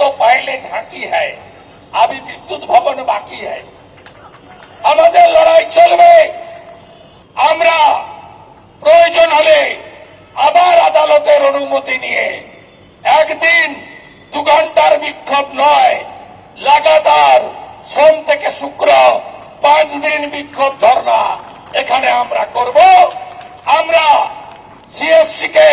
तो पहले झांकी है, अभी विद्युत भवन बाकी है। আমাদের লড়াই চলবে। আমরা প্রয়োজন হলে আবার আদালতের অনুমতি নিয়ে একদিন 2 ঘন্টার বিক্ষোভ নয়, লাগাতার সোম থেকে শুক্র 5 দিন বিক্ষোভ ধর্ণা এখানে আমরা করব। আমরা সিএসসি কে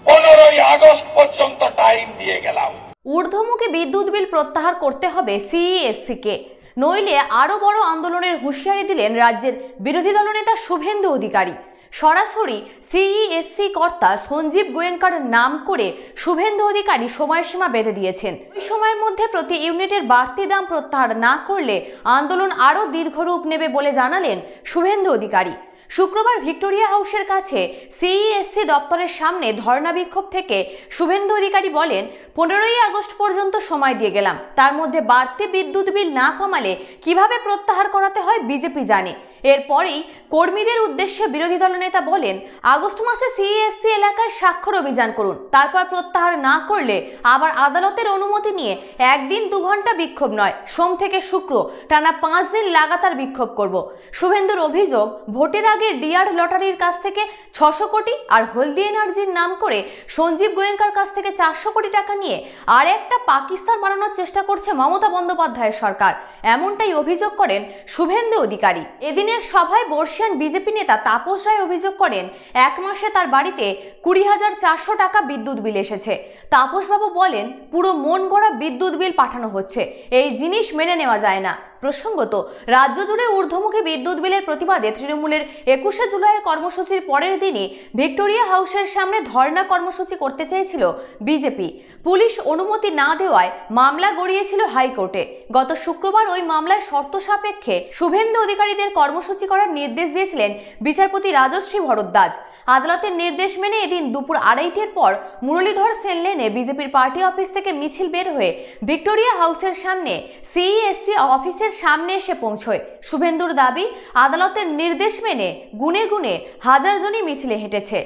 15 আগস্ট পর্যন্ত টাইম দিয়ে গেলাম। ঊর্ধ্বমুখী বিদ্যুৎ বিল প্রত্যাহার করতে হবে সিইএসসি কে, নইলে আরো বড় আন্দোলনের হুঁশিয়ারি দিলেন রাজ্যের বিরোধী দলনেতা শুভেন্দু অধিকারী। সরাসরি সিইএসসি কর্তা সঞ্জীব গোয়েঙ্কার নাম করে শুভেন্দু অধিকারী সময়সীমা বেঁধে দিয়েছেন। ওই সময়ের মধ্যে প্রতি ইউনিটের বাড়তি দাম প্রত্যাহার না করলে আন্দোলন আরও দীর্ঘরূপ নেবে বলে জানালেন শুভেন্দু অধিকারী। শুক্রবার ভিক্টোরিয়া হাউসের কাছে সিইএসসি দপ্তরের সামনে ধর্ণা বিক্ষোভ থেকে শুভেন্দু অধিকারী বলেন, 15ই আগস্ট পর্যন্ত সময় দিয়ে গেলাম, তার মধ্যে বাড়তি বিদ্যুৎ বিল না কমালে কিভাবে প্রত্যাহার করাতে হয় বিজেপি জানে। এরপরেই কর্মীদের উদ্দেশ্যে বিরোধী দলনেতা বলেন, আগস্ট মাসে সিইএসসি এলাকায় স্বাক্ষর অভিযান করুন, তারপর প্রত্যাহার না করলে আবার আদালতের অনুমতি নিয়ে একদিন 2 ঘন্টা বিক্ষোভ নয়, সোম থেকে শুক্র টানা 5 দিন লাগাতার বিক্ষোভ করব। শুভেন্দুর অভিযোগ, ভোটের আগে ডিআর লটারির কাছ থেকে 600 কোটি আর হলদি এনার্জির নাম করে সঞ্জীব গোয়েঙ্কার কাছ থেকে 400 কোটি টাকা নিয়ে আর একটা পাকিস্তান বানানোর চেষ্টা করছে মমতা বন্দ্যোপাধ্যায়ের সরকার, এমনটাই অভিযোগ করেন শুভেন্দু অধিকারী। এদিনের সভায় বর্ষিয়ান বিজেপি নেতা তাপস রায় অভিযোগ করেন, 1 মাসে তার বাড়িতে 20,400 টাকা বিদ্যুৎ বিল এসেছে। তাপসবাবু বলেন, পুরো মন গড়া বিদ্যুৎ বিল পাঠানো হচ্ছে, এই জিনিস মেনে নেওয়া যায় না। প্রসঙ্গত, রাজ্য জুড়ে ঊর্ধ্বমুখী বিদ্যুৎ বিলের প্রতিবাদে তৃণমূলের 21শে জুলাইয়ের কর্মসূচির পরের দিনই ভিক্টোরিয়া হাউসের সামনে ধর্ণা কর্মসূচি করতে চেয়েছিল বিজেপি। পুলিশ অনুমতি না দেওয়ায় মামলা গড়িয়েছিল হাইকোর্টে। গত শুক্রবার ওই মামলায় শর্ত সাপেক্ষে শুভেন্দু অধিকারীদের কর্মসূচি করার নির্দেশ দিয়েছিলেন বিচারপতি রাজশ্রী ভরদ্বাজ। আদালতের নির্দেশ মেনে এদিন দুপুর 2:30টার পর মুরলীধর সেন লেনে বিজেপির পার্টি অফিস থেকে মিছিল বের হয়ে ভিক্টোরিয়া হাউসের সামনে সিইএসসি অফিসের সামনে এসে পৌঁছয়। শুভেন্দুর দাবি, আদালতের নির্দেশ মেনে গুনে গুনে হাজার জনই মিছিলে হেঁটেছে।